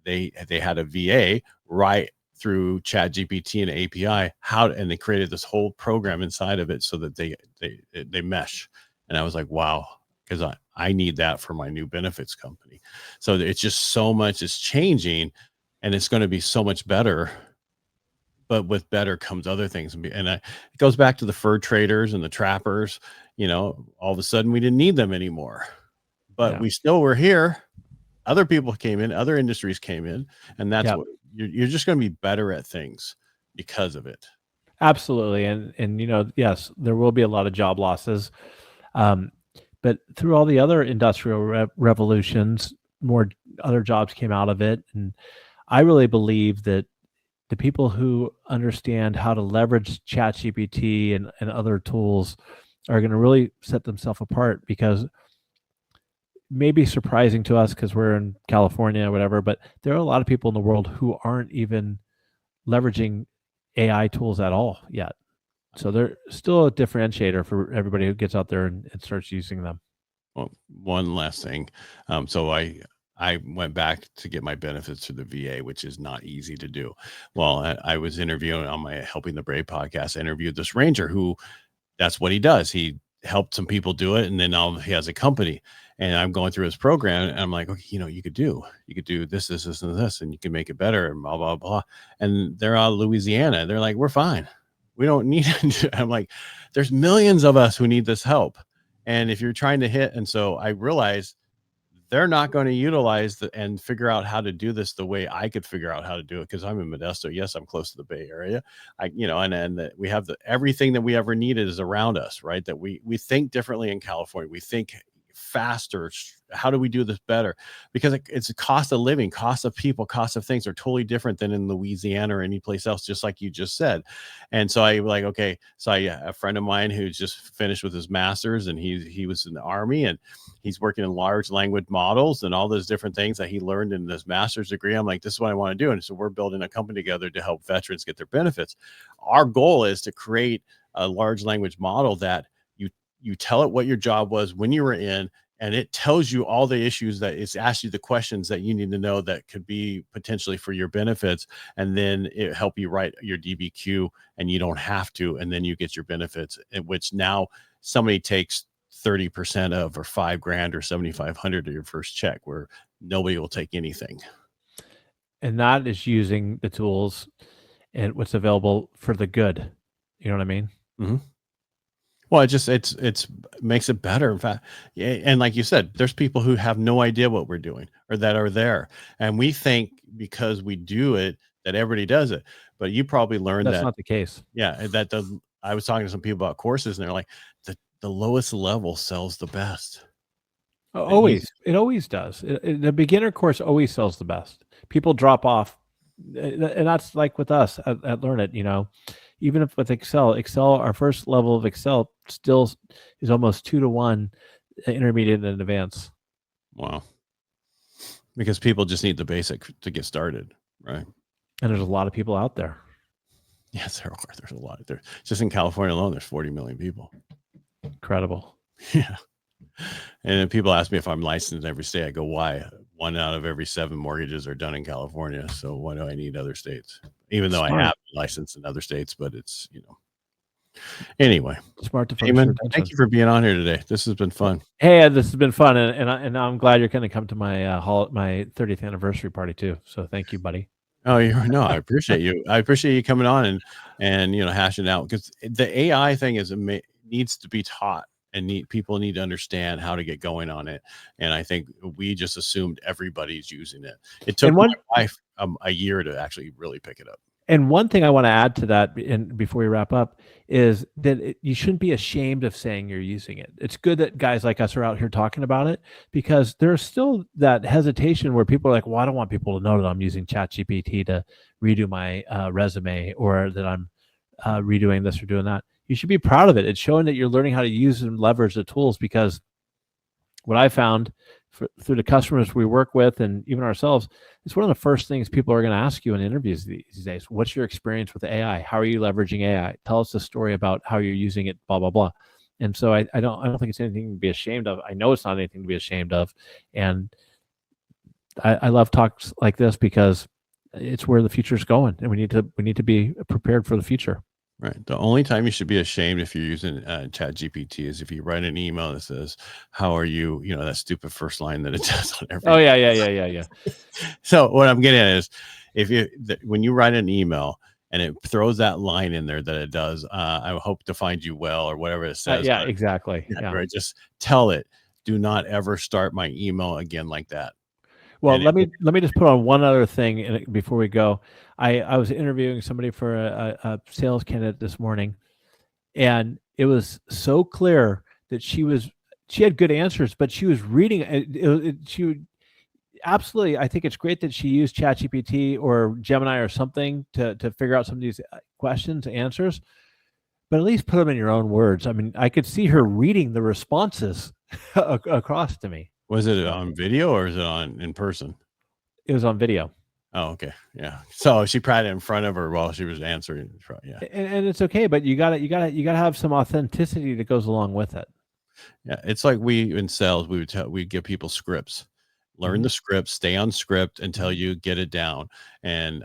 they had a VA right through ChatGPT and API, and they created this whole program inside of it so that they mesh. And I was like, wow, because I need that for my new benefits company. So it's just so much is changing, and it's going to be so much better. But with better comes other things. And it goes back to the fur traders and the trappers. All of a sudden we didn't need them anymore, but we still were here. Other people came in, other industries came in, and that's what you're just going to be better at things because of it. Absolutely. And yes, there will be a lot of job losses. But through all the other industrial revolutions, more other jobs came out of it. And I really believe that the people who understand how to leverage ChatGPT and other tools are going to really set themselves apart, because maybe surprising to us because we're in California or whatever, but there are a lot of people in the world who aren't even leveraging AI tools at all yet. So they're still a differentiator for everybody who gets out there and starts using them. Well, one last thing. So I went back to get my benefits through the VA, which is not easy to do. Well, I was interviewing on my Helping the Brave podcast. I interviewed this ranger who, that's what he does. He helped some people do it, and then now he has a company. And I'm going through his program, and I'm like, okay, you could do this, and this, and you can make it better, and blah, blah, blah. And they're out of Louisiana. They're like, we're fine. We don't need it. I'm like, there's millions of us who need this help. And if you're trying to hit, and so I realized they're not going to utilize and figure out how to do this the way I could figure out how to do it, because I'm in Modesto. Yes, I'm close to the Bay Area. And we have everything that we ever needed is around us, right? That we think differently in California. We think faster? How do we do this better? Because it's a cost of living, cost of people, cost of things are totally different than in Louisiana or any place else, just like you just said. And so I like, okay, so a friend of mine who just finished with his master's, and he was in the Army, and he's working in large language models and all those different things that he learned in his master's degree. I'm like, this is what I want to do. And so we're building a company together to help veterans get their benefits. Our goal is to create a large language model that you tell it what your job was when you were in, and it tells you all the issues, that it's asked you the questions that you need to know that could be potentially for your benefits. And then it help you write your DBQ, and you don't have to, and then you get your benefits, in which now somebody takes 30% of, or $5,000 or 7,500 of your first check, where nobody will take anything. And that is using the tools and what's available for the good. You know what I mean? Mm-hmm. Well, it's makes it better. In fact, and like you said, there's people who have no idea what we're doing, or that are there, and we think because we do it that everybody does it. But you probably learned that's not the case. Yeah, I was talking to some people about courses, and they're like, the lowest level sells the best. Always, it always does. The beginner course always sells the best. People drop off, and that's like with us at Learnit. You know, even if with Excel, our first level of Excel still is almost 2-to-1 intermediate and advanced. Wow. Because people just need the basic to get started, right? And there's a lot of people out there. Yes, there are. There's a lot. There, just in California alone, there's 40 million people. Incredible. Yeah. And then people ask me if I'm licensed in every state. I go, why? 1 out of every 7 mortgages are done in California. So why do I need other states? Even though I have license in other states, but it's, anyway. Smart to Damon, thank you for being on here today. This has been fun. Hey, Ed, this has been fun. And I'm glad you're going to come to my my 30th anniversary party too. So thank you, buddy. Oh, I appreciate you. I appreciate you coming on and hashing out, because the AI thing needs to be taught, and people need to understand how to get going on it. And I think we just assumed everybody's using it. It took my wife a year to actually really pick it up. And one thing I want to add to that, and before we wrap up, is that you shouldn't be ashamed of saying you're using it. It's good that guys like us are out here talking about it, because there's still that hesitation where people are like, well, I don't want people to know that I'm using ChatGPT to redo my resume, or that I'm redoing this or doing that. You should be proud of it. It's showing that you're learning how to use and leverage the tools, because what I found through the customers we work with, and even ourselves, it's one of the first things people are going to ask you in interviews these days. What's your experience with AI? How are you leveraging AI? Tell us the story about how you're using it, blah, blah, blah. And so I don't think it's anything to be ashamed of. I know it's not anything to be ashamed of. And I love talks like this, because it's where the future is going, and we need to be prepared for the future. Right. The only time you should be ashamed if you're using ChatGPT is if you write an email that says, "How are you?" That stupid first line that it does on every. Oh yeah. So what I'm getting at is, when you write an email and it throws that line in there that it does, I hope to find you well, or whatever it says. Yeah, exactly. Yeah. Right. Just tell it, do not ever start my email again like that. Well, let me just put on one other thing before we go. I was interviewing somebody for a sales candidate this morning, and it was so clear that she had good answers, but she was reading absolutely. I think it's great that she used ChatGPT or Gemini or something to figure out some of these questions, answers, but at least put them in your own words. I mean, I could see her reading the responses across to me. Was it on video, or is it in person? It was on video. Oh, okay. Yeah. So she probably in front of her while she was answering. Yeah. And it's okay, but you gotta have some authenticity that goes along with it. Yeah. It's like we in sales, we give people scripts, learn the script, stay on script until you get it down. And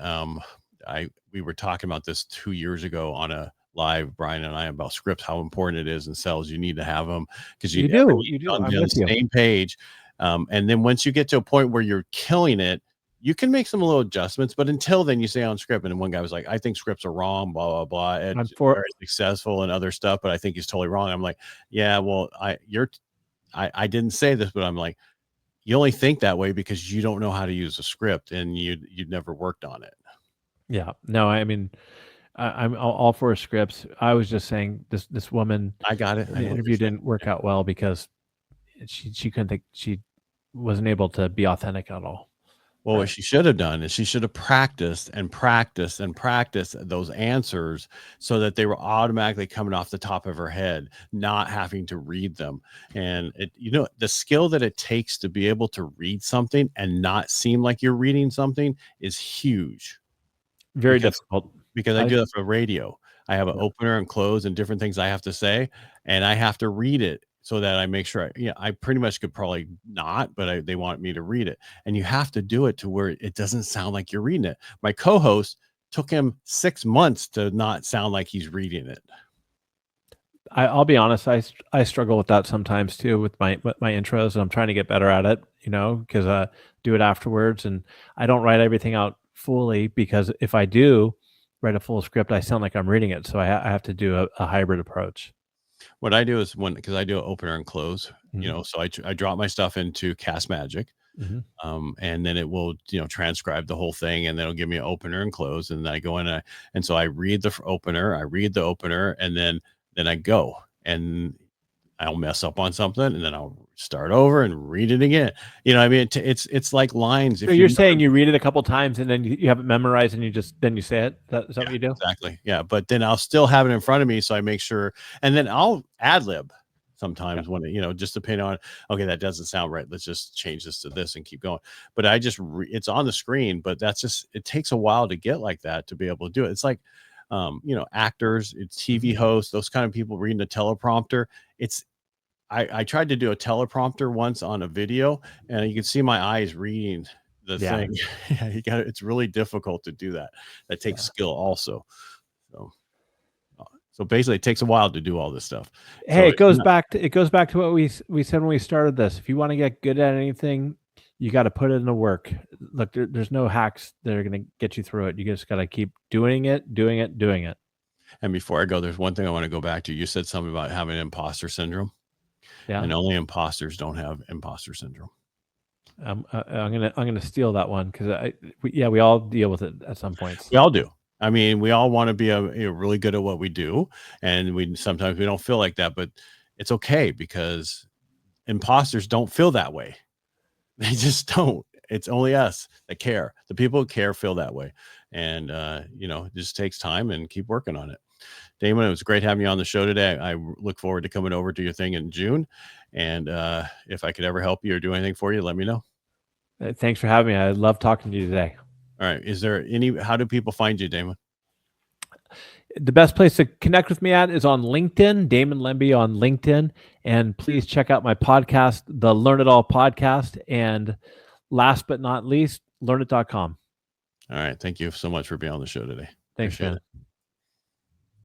we were talking about this 2 years ago on a live, Brian and I, about scripts, how important it is in sales. You need to have them, because you do on the same page. And then once you get to a point where you're killing it, you can make some little adjustments, but until then you stay on script. And then one guy was like, I think scripts are wrong, blah, blah, blah. Ed's very successful and other stuff, but I think he's totally wrong. I'm like, yeah, well, I didn't say this, but I'm like, you only think that way because you don't know how to use a script, and you'd never worked on it. Yeah, no, I mean, I'm all for scripts. I was just saying this woman, I got it. The interview didn't work out well because she couldn't think, she wasn't able to be authentic at all. Well, what she should have done is she should have practiced and practiced and practiced those answers so that they were automatically coming off the top of her head, not having to read them. And the skill that it takes to be able to read something and not seem like you're reading something is huge. Very difficult. Because I do that for radio. I have an opener and close and different things I have to say, and I have to read it so that I make sure I pretty much could probably not, but they want me to read it. And you have to do it to where it doesn't sound like you're reading it. My co-host took him 6 months to not sound like he's reading it. I'll be honest, I struggle with that sometimes too with my intros, and I'm trying to get better at it, because I do it afterwards, and I don't write everything out fully, because if I do write a full script, I sound like I'm reading it. So I have to do a hybrid approach. What I do is because I do an opener and close, so I drop my stuff into Cast Magic, and then it will, transcribe the whole thing, and then it'll give me an opener and close, and then I go in and so I read the opener, and then I go, and I'll mess up on something, and then I'll start over and read it again. It's like lines. So you're saying you read it a couple times and then you have it memorized and then you say it. Is that what you do? Exactly. Yeah. But then I'll still have it in front of me. So I make sure, and then I'll ad lib sometimes when just depending on, okay, that doesn't sound right. Let's just change this to this and keep going. But I just, it's on the screen, but it takes a while to get like that to be able to do it. It's like, actors, it's TV hosts, those kind of people reading a teleprompter. I tried to do a teleprompter once on a video, and you can see my eyes reading the thing. It's really difficult to do that. That takes skill also. So basically it takes a while to do all this stuff. Hey, it goes back to what we said when we started this. If you want to get good at anything, you got to put it in the work. Look, there's no hacks that are going to get you through it. You just got to keep doing it. And before I go, there's one thing I want to go back to. You said something about having imposter syndrome. Yeah. And only imposters don't have imposter syndrome. I'm gonna steal that one, because we all deal with it at some points. We all do. I mean, we all want to be really good at what we do, and sometimes we don't feel like that, but it's okay, because imposters don't feel that way. They just don't. It's only us that care. The people who care feel that way, and it just takes time and keep working on it. Damon, it was great having you on the show today. I look forward to coming over to your thing in June. And if I could ever help you or do anything for you, let me know. Thanks for having me. I love talking to you today. All right. How do people find you, Damon? The best place to connect with me at is on LinkedIn, Damon Lembi on LinkedIn. And please check out my podcast, the LearnItAll podcast. And last but not least, learnit.com. All right. Thank you so much for being on the show today. Thanks, man.